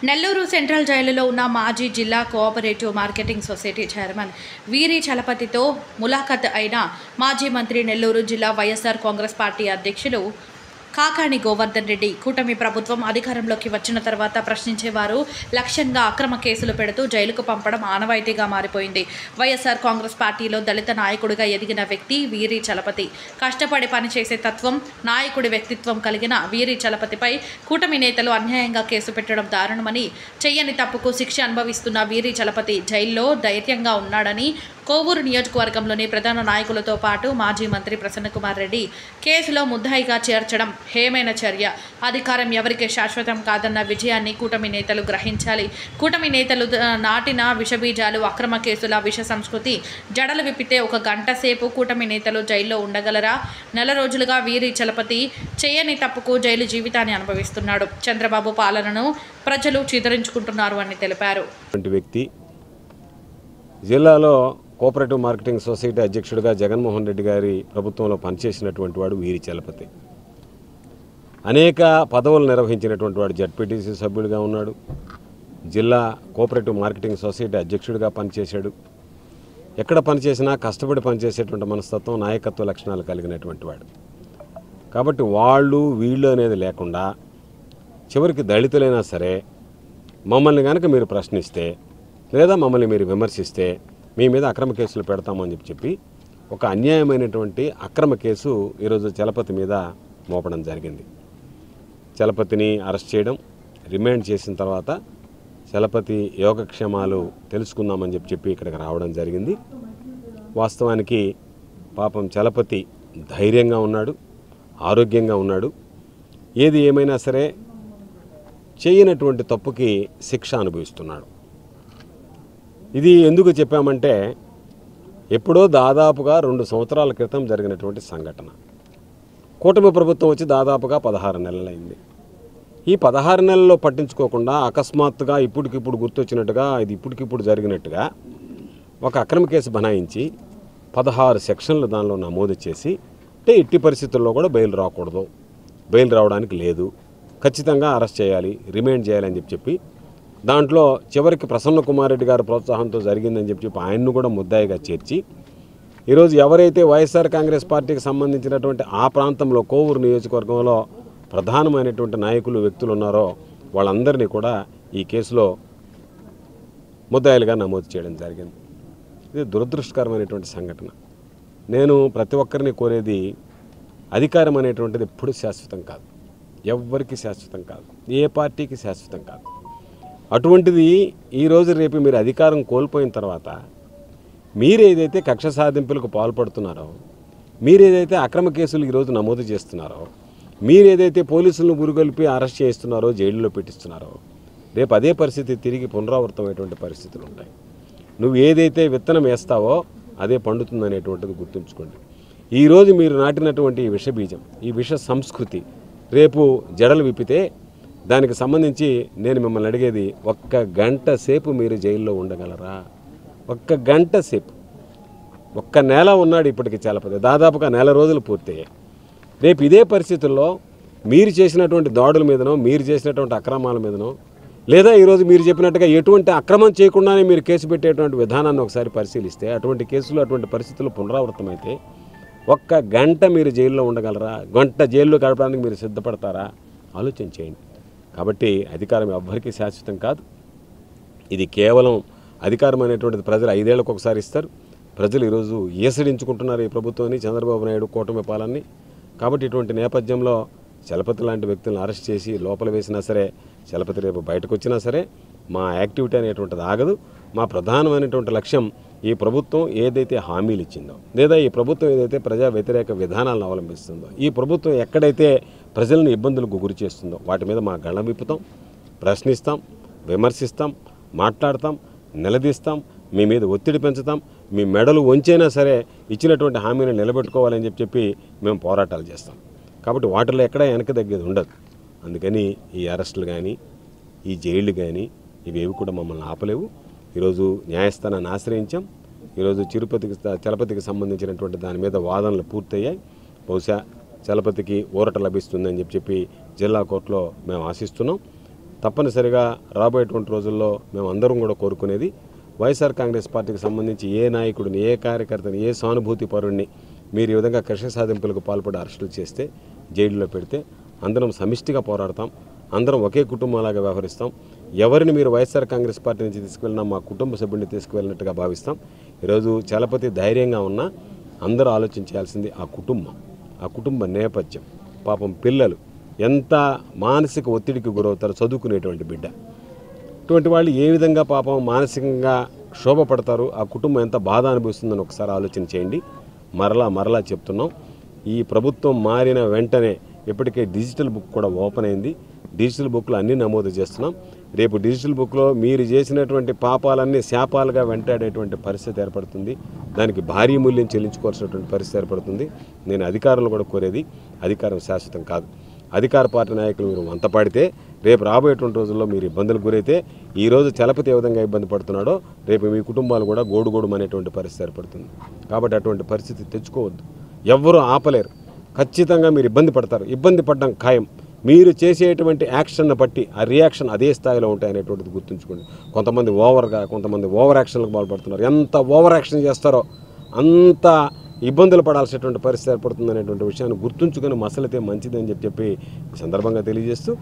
Nellore central జైలులో ఉన్న మాజీ జిల్లా కోఆపరేటివ్ మార్కెటింగ్ సొసైటీ చైర్మన్ వీరి చలపతితో ములాఖత్ అయిన మాజీ మంత్రి నెల్లూరు జిల్లా వైఎస్ఆర్ కాంగ్రెస్ పార్టీ అధ్యక్షులు కాకాణి గోవర్ధన్ రెడ్డి కూటమి ప్రభుత్వం అధికారంలోకి వచ్చిన తర్వాత ప్రశ్నించేవారు లక్ష్యంగా అక్రమ కేసులు పెడుతూ జైలుకు పంపడం ఆనవాయితీగా మారిపోయింది. వైఎస్ఆర్ కాంగ్రెస్ పార్టీలో దళిత నాయకుడిగా ఎదిగిన వ్యక్తి వీరి చలపతి. కష్టపడి పనిచేసే తత్వం, నాయకుడి వ్యక్తిత్వం కలిగిన వీరి చలపతిపై కూటమి నేతలు అన్యాయంగా కేసు పెట్టడం దారుణమని, చెయ్యని తప్పుకు శిక్ష అనుభవిస్తున్న వీరి చలపతి జైల్లో ధైర్యంగా ఉన్నాడని కోవూరు నియోజకవర్గంలోని ప్రధాన నాయకులతో పాటు మాజీ మంత్రి ప్రసన్నకుమార్ రెడ్డి కేసులో ముద్దాయిగా చేర్చడం హేమైన చర్య. అధికారం ఎవరికి శాశ్వతం కాదన్న విజయాన్ని కూటమి నేతలు గ్రహించాలి. కూటమి నేతలు నాటిన విషబీజాలు, అక్రమ కేసుల విష సంస్కృతి జడలు విప్పితే ఒక గంట సేపు కూటమి నేతలు జైల్లో ఉండగలరా? నెల రోజులుగా వీరి చలపతి చేయని తప్పుకు జైలు జీవితాన్ని అనుభవిస్తున్నాడు. చంద్రబాబు పాలనను ప్రజలు చిదరించుకుంటున్నారు అని తెలిపారు. జిల్లాలో కోఆపరేటివ్ మార్కెటింగ్ సొసైటీ అధ్యక్షుడిగా జగన్మోహన్ రెడ్డి గారి ప్రభుత్వంలో పనిచేసినటువంటి వాడు వీరి చలపతి. అనేక పదవులు నిర్వహించినటువంటి వాడు. జడ్పీటీసీ సభ్యుడిగా ఉన్నాడు, జిల్లా కోఆపరేటివ్ మార్కెటింగ్ సొసైటీ అధ్యక్షుడిగా పనిచేశాడు. ఎక్కడ పనిచేసినా కష్టపడి పనిచేసేటువంటి మనస్తత్వం, నాయకత్వ లక్షణాలు కలిగినటువంటి వాడు. కాబట్టి వీళ్ళు అనేది లేకుండా చివరికి దళితులైనా సరే మమ్మల్ని కనుక మీరు ప్రశ్నిస్తే లేదా మమ్మల్ని మీరు విమర్శిస్తే మీ మీద అక్రమ కేసులు పెడతామని చెప్పి ఒక అన్యాయమైనటువంటి అక్రమ కేసు ఈరోజు చలపతి మీద మోపడం జరిగింది. చలపతిని అరెస్ట్ చేయడం, రిమాండ్ చేసిన తర్వాత చలపతి యోగక్షేమాలు తెలుసుకుందామని చెప్పి ఇక్కడికి రావడం జరిగింది. వాస్తవానికి పాపం చలపతి ధైర్యంగా ఉన్నాడు, ఆరోగ్యంగా ఉన్నాడు. ఏది ఏమైనా సరే చేయనటువంటి తప్పుకి శిక్ష అనుభవిస్తున్నాడు. ఇది ఎందుకు చెప్పామంటే ఎప్పుడో దాదాపుగా 2 సంవత్సరాల క్రితం జరిగినటువంటి సంఘటన. కూటమి ప్రభుత్వం వచ్చి దాదాపుగా 16 నెలలైంది. ఈ 16 నెలల్లో పట్టించుకోకుండా అకస్మాత్తుగా ఇప్పటికిప్పుడు గుర్తొచ్చినట్టుగా ఇది ఇప్పటికిప్పుడు జరిగినట్టుగా ఒక అక్రమ కేసు బనాయించి 16 సెక్షన్లు దానిలో నమోదు చేసి అంటే ఎట్టి పరిస్థితుల్లో కూడా బెయిల్ రాకూడదు, బెయిల్ రావడానికి లేదు, ఖచ్చితంగా అరెస్ట్ చేయాలి, రిమాండ్ చేయాలని చెప్పి దాంట్లో చివరికి ప్రసన్నకుమార్ రెడ్డి గారి ప్రోత్సాహంతో జరిగిందని చెప్పి ఆయన్ను కూడా ముద్దాయిగా చేర్చి ఈరోజు ఎవరైతే వైఎస్ఆర్ కాంగ్రెస్ పార్టీకి సంబంధించినటువంటి ఆ ప్రాంతంలో కోవూరు నియోజకవర్గంలో ప్రధానమైనటువంటి నాయకులు, వ్యక్తులు ఉన్నారో వాళ్ళందరినీ కూడా ఈ కేసులో ముద్దాయిలుగా నమోదు చేయడం జరిగింది. ఇది దురదృష్టకరమైనటువంటి సంఘటన. నేను ప్రతి ఒక్కరిని కోరేది, అధికారం అనేటువంటిది ఎప్పుడు శాశ్వతం కాదు, ఎవ్వరికి శాశ్వతం కాదు, ఏ పార్టీకి శాశ్వతం కాదు. అటువంటిది ఈరోజు రేపు మీరు అధికారం కోల్పోయిన తర్వాత మీరేదైతే కక్ష సాధింపులకు పాల్పడుతున్నారో, మీరేదైతే అక్రమ కేసులు ఈరోజు నమోదు చేస్తున్నారో, మీరేదైతే పోలీసులను గురిగొల్పి అరెస్ట్ చేస్తున్నారో, జైలులో పెట్టిస్తున్నారో, రేపు అదే పరిస్థితి తిరిగి పునరావృతమైనటువంటి పరిస్థితులు ఉంటాయి. నువ్వు ఏదైతే విత్తనం వేస్తావో అదే పండుతుందనేటువంటిది గుర్తుంచుకోండి. ఈరోజు మీరు నాటినటువంటి ఈ విషబీజం, ఈ విష సంస్కృతి రేపు జడలు విప్పితే దానికి సంబంధించి నేను మిమ్మల్ని అడిగేది, 1 గంట సేపు మీరు జైల్లో ఉండగలరా? 1 గంట సేపు. 1 నెల ఉన్నాడు ఇప్పటికి చలపతి, దాదాపుగా నెల రోజులు పూర్తయ్యాయి. రేపు ఇదే పరిస్థితుల్లో మీరు చేసినటువంటి దాడుల మీదనో, మీరు చేసినటువంటి అక్రమాల మీదనో, లేదా ఈరోజు మీరు చెప్పినట్టుగా ఎటువంటి అక్రమం చేయకుండానే మీరు కేసు పెట్టేటువంటి విధానాన్ని ఒకసారి పరిశీలిస్తే, అటువంటి కేసులు, అటువంటి పరిస్థితులు పునరావృతమైతే 1 గంట మీరు జైల్లో ఉండగలరా? గంట జైల్లో గడపడానికి మీరు సిద్ధపడతారా? ఆలోచన చేయండి. కాబట్టి అధికారం ఎవ్వరికీ శాశ్వతం కాదు. ఇది కేవలం అధికారం అనేటువంటిది ప్రజలు 5 ఏళ్లకు ఒకసారి ఇస్తారు. ప్రజలు ఈరోజు ఈసడించుకుంటున్నారు ఈ ప్రభుత్వాన్ని, చంద్రబాబు నాయుడు కూటమి పాలనని. కాబట్టి ఇటువంటి నేపథ్యంలో చలపతి లాంటి వ్యక్తులను అరెస్ట్ చేసి లోపల వేసినా సరే, చలపతి రేపు బయటకు వచ్చినా సరే మా యాక్టివిటీ అనేటువంటిది ఆగదు. మా ప్రధానమైనటువంటి లక్ష్యం ఈ ప్రభుత్వం ఏదైతే హామీలు ఇచ్చిందో, లేదా ఈ ప్రభుత్వం ఏదైతే ప్రజా వ్యతిరేక విధానాలను అవలంబిస్తుందో, ఈ ప్రభుత్వం ఎక్కడైతే ప్రజలను ఇబ్బందులకు గురి చేస్తుందో వాటి మీద మా గళం విప్పుతాం, ప్రశ్నిస్తాం, విమర్శిస్తాం, మాట్లాడతాం, నిలదీస్తాం, మీ మీద ఒత్తిడి పెంచుతాం. మీ మెడలు వంచైనా సరే ఇచ్చినటువంటి హామీని నిలబెట్టుకోవాలని చెప్పి మేము పోరాటాలు చేస్తాం. కాబట్టి వాటిలో ఎక్కడ వెనక తగ్గేది ఉండదు. అందుకని ఈ అరెస్టులు కానీ, ఈ జైళ్ళు కానీ ఇవేవి కూడా మమ్మల్ని ఆపలేవు. ఈరోజు న్యాయస్థానాన్ని ఆశ్రయించాం. ఈరోజు చలపతికి సంబంధించినటువంటి దాని మీద వాదనలు పూర్తయ్యాయి. బహుశా చలపతికి ఊరట లభిస్తుందని చెప్పి జిల్లా కోర్టులో మేము ఆశిస్తున్నాం. తప్పనిసరిగా రాబోయేటువంటి రోజుల్లో మేము అందరం కూడా కోరుకునేది వైఎస్ఆర్ కాంగ్రెస్ పార్టీకి సంబంధించి ఏ నాయకుడిని, ఏ కార్యకర్తని, ఏ సానుభూతి పరుణ్ణి మీరు ఈ విధంగా కక్ష సాధింపులకు పాల్పడి అరెస్టులు చేస్తే, జైలులో పెడితే అందరం సమిష్టిగా పోరాడతాం. అందరం ఒకే కుటుంబంలాగా వ్యవహరిస్తాం. ఎవరిని మీరు వైఎస్ఆర్ కాంగ్రెస్ పార్టీ నుంచి తీసుకువెళ్ళినా మా కుటుంబ సభ్యుడిని తీసుకువెళ్ళినట్టుగా భావిస్తాం. ఈరోజు చలపతి ధైర్యంగా ఉన్నా అందరూ ఆలోచించాల్సింది ఆ కుటుంబ నేపథ్యం. పాపం పిల్లలు ఎంత మానసిక ఒత్తిడికి గురవుతారో, చదువుకునేటువంటి బిడ్డ. ఇటువంటి వాళ్ళు ఏ విధంగా పాపం మానసికంగా క్షోభపడతారు, ఆ కుటుంబం ఎంత బాధ అనుభవిస్తుందని ఒకసారి ఆలోచన చేయండి. మరలా చెప్తున్నాం, ఈ ప్రభుత్వం మారిన వెంటనే ఇప్పటికే డిజిటల్ బుక్ కూడా ఓపెన్ అయింది. డిజిటల్ బుక్లో అన్నీ నమోదు చేస్తున్నాం. రేపు డిజిటల్ బుక్లో మీరు చేసినటువంటి పాపాలన్నీ శాపాలుగా వెంటాడేటువంటి పరిస్థితి ఏర్పడుతుంది. దానికి భారీ మూల్యం చెల్లించుకోవాల్సినటువంటి పరిస్థితి ఏర్పడుతుంది. నేను అధికారులు కూడా కోరేది, అధికారం శాశ్వతం కాదు. అధికార పార్టీ నాయకులు మీరు వంతపాడితే రేపు రాబోయేటువంటి రోజుల్లో మీరు ఇబ్బందులు గురైతే, ఈరోజు చలపతి ఏ విధంగా ఇబ్బంది పడుతున్నాడో రేపు మీ కుటుంబాలు కూడా గోడుగోడు అనేటువంటి పరిస్థితి ఏర్పడుతుంది. కాబట్టి అటువంటి పరిస్థితి తెచ్చుకోవద్దు. ఎవ్వరూ ఆపలేరు. ఖచ్చితంగా మీరు ఇబ్బంది పడతారు. ఇబ్బంది పడడం ఖాయం. మీరు చేసేటువంటి యాక్షన్ బట్టి ఆ రియాక్షన్ అదే స్థాయిలో ఉంటాయనేటువంటిది గుర్తుంచుకోండి. కొంతమంది కొంతమంది ఓవర్ యాక్షన్లకు పాల్పడుతున్నారు. ఎంత ఓవర్ యాక్షన్ చేస్తారో అంత ఇబ్బందులు పడాల్సినటువంటి పరిస్థితి ఏర్పడుతుంది అనేటువంటి విషయాన్ని గుర్తుంచుకొని మసలితే మంచిదని చెప్పి ఈ సందర్భంగా తెలియజేస్తూ